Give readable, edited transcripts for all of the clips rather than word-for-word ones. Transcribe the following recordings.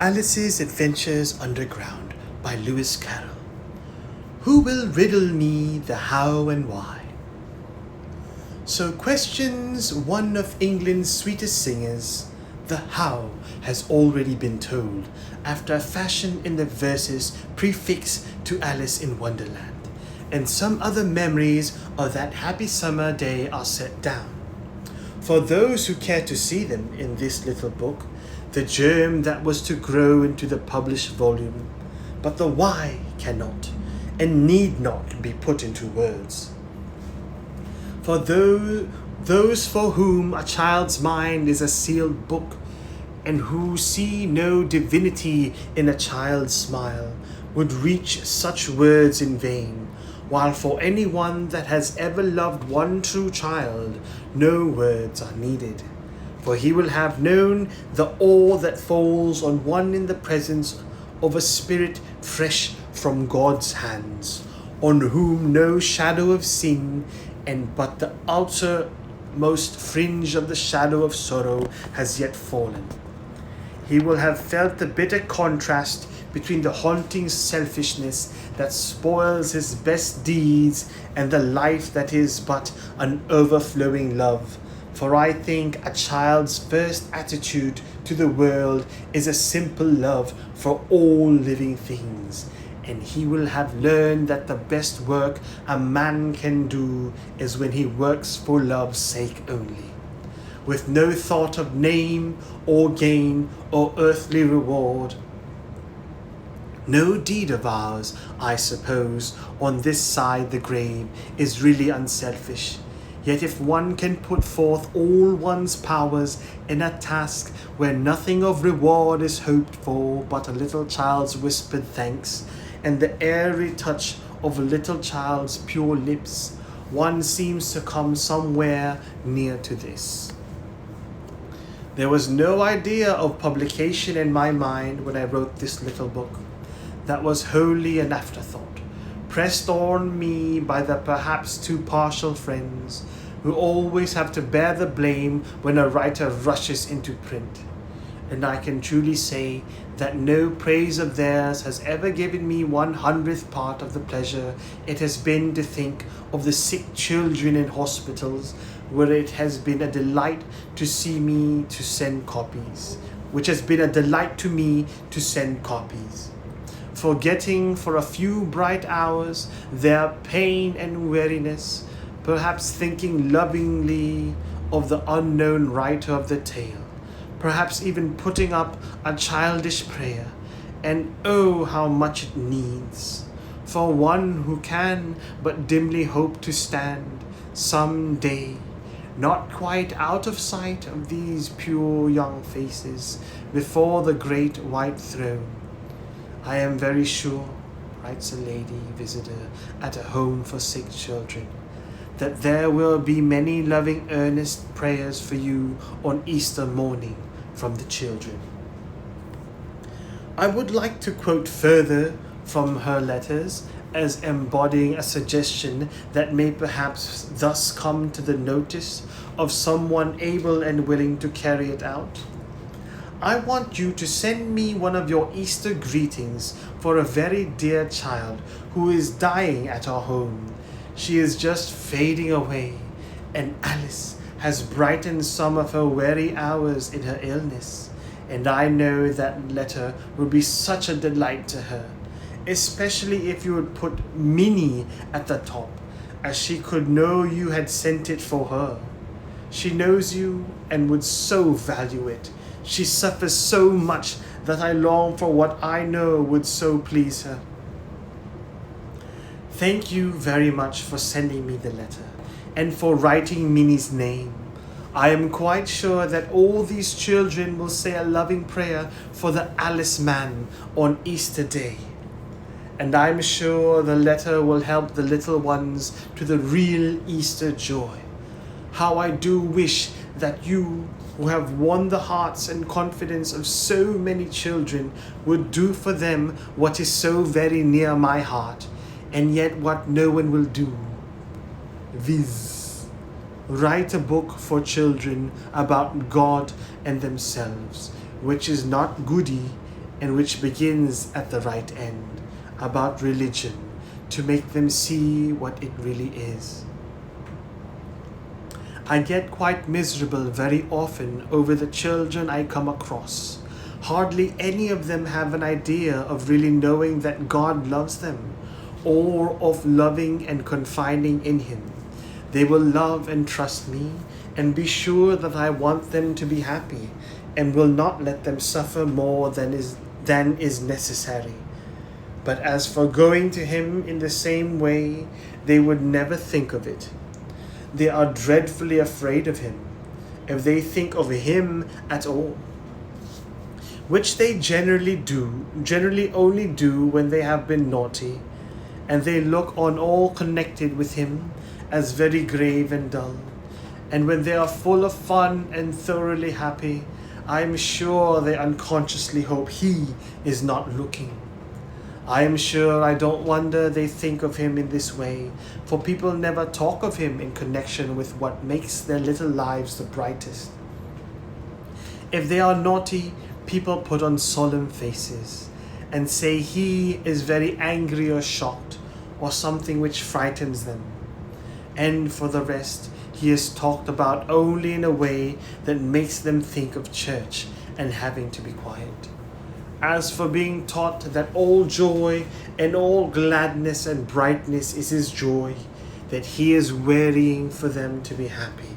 Alice's Adventures Underground by Lewis Carroll. Who will riddle me the how and why? So questions one of England's sweetest singers. The how has already been told, after a fashion in the verses prefixed to Alice in Wonderland, and some other memories of that happy summer day are set down. For those who care to see them in this little book, the germ that was to grow into the published volume, but the why cannot and need not be put into words. For those for whom a child's mind is a sealed book, and who see no divinity in a child's smile, would reach such words in vain, while for anyone that has ever loved one true child, no words are needed. For he will have known the awe that falls on one in the presence of a spirit fresh from God's hands, on whom no shadow of sin and but the outermost fringe of the shadow of sorrow has yet fallen. He will have felt the bitter contrast between the haunting selfishness that spoils his best deeds and the life that is but an overflowing love. For I think a child's first attitude to the world is a simple love for all living things, and he will have learned that the best work a man can do is when he works for love's sake only, with no thought of name or gain or earthly reward. No deed of ours, I suppose, on this side the grave is really unselfish. Yet if one can put forth all one's powers in a task where nothing of reward is hoped for but a little child's whispered thanks and the airy touch of a little child's pure lips, one seems to come somewhere near to this. There was no idea of publication in my mind when I wrote this little book. That was wholly an afterthought, pressed on me by the perhaps too partial friends who always have to bear the blame when a writer rushes into print. And I can truly say that no praise of theirs has ever given me 1/100th part of the pleasure it has been to think of the sick children in hospitals, where it has been a delight to see me to send copies, which has been a delight to me to send copies. Forgetting for a few bright hours their pain and weariness, perhaps thinking lovingly of the unknown writer of the tale, perhaps even putting up a childish prayer, and oh, how much it needs, for one who can but dimly hope to stand some day, not quite out of sight of these pure young faces, before the great white throne. I am very sure, writes a lady visitor at a home for sick children, that there will be many loving earnest prayers for you on Easter morning from the children. I would like to quote further from her letters as embodying a suggestion that may perhaps thus come to the notice of someone able and willing to carry it out. I want you to send me one of your Easter greetings for a very dear child who is dying at our home. She is just fading away, and Alice has brightened some of her weary hours in her illness, and I know that letter will be such a delight to her, especially if you would put Minnie at the top, as she could know you had sent it for her. She knows you and would so value it. She suffers so much that I long for what I know would so please her. Thank you very much for sending me the letter and for writing Minnie's name. I am quite sure that all these children will say a loving prayer for the Alice man on Easter Day. And I'm sure the letter will help the little ones to the real Easter joy. How I do wish that you, who have won the hearts and confidence of so many children, would do for them what is so very near my heart, and yet what no one will do, viz. Write a book for children about God and themselves, which is not goody and which begins at the right end, about religion, to make them see what it really is. I get quite miserable very often over the children I come across. Hardly any of them have an idea of really knowing that God loves them, or of loving and confiding in Him. They will love and trust me, and be sure that I want them to be happy, and will not let them suffer more than is necessary. But as for going to Him in the same way, they would never think of it. They are dreadfully afraid of Him, if they think of Him at all, which they generally only do when they have been naughty, and they look on all connected with Him as very grave and dull. And when they are full of fun and thoroughly happy, I am sure they unconsciously hope He is not looking. I am sure I don't wonder they think of Him in this way, for people never talk of Him in connection with what makes their little lives the brightest. If they are naughty, people put on solemn faces, and say He is very angry or shocked, or something which frightens them. And for the rest, He is talked about only in a way that makes them think of church and having to be quiet. As for being taught that all joy and all gladness and brightness is His joy, that He is wearying for them to be happy,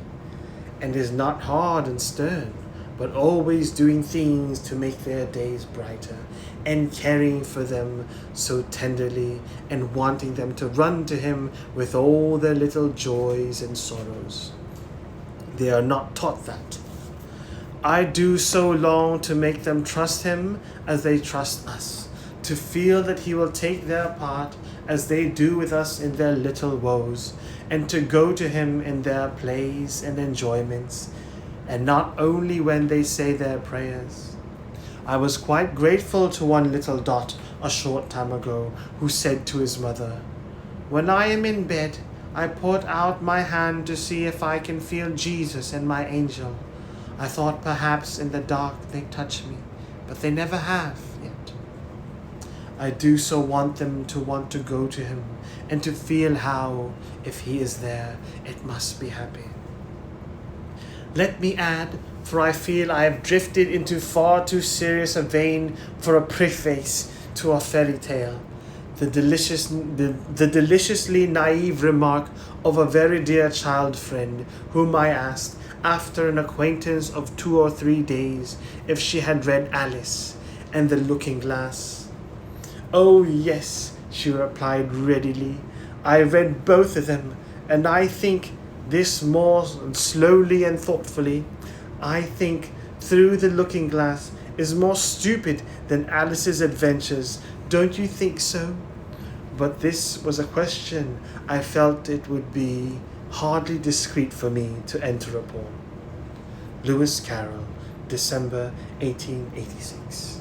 and is not hard and stern, but always doing things to make their days brighter, and caring for them so tenderly, and wanting them to run to Him with all their little joys and sorrows. They are not taught that. I do so long to make them trust Him as they trust us, to feel that He will take their part as they do with us in their little woes, and to go to Him in their plays and enjoyments, and not only when they say their prayers. I was quite grateful to one little Dot a short time ago, who said to his mother, "When I am in bed, I put out my hand to see if I can feel Jesus and my angel. I thought perhaps in the dark they'd touch me, but they never have yet." I do so want them to want to go to Him, and to feel how, if He is there, it must be happy. Let me add, for I feel I have drifted into far too serious a vein for a preface to a fairy tale, the deliciously naive remark of a very dear child friend, whom I asked, after an acquaintance of 2 or 3 days, if she had read Alice and the Looking Glass. "Oh yes," she replied readily, "I read both of them, and I think," this more slowly and thoughtfully, "I think Through the Looking Glass is more stupid than Alice's adventures. Don't you think so?" But this was a question I felt it would be hardly discreet for me to enter upon. Lewis Carroll, December 1886.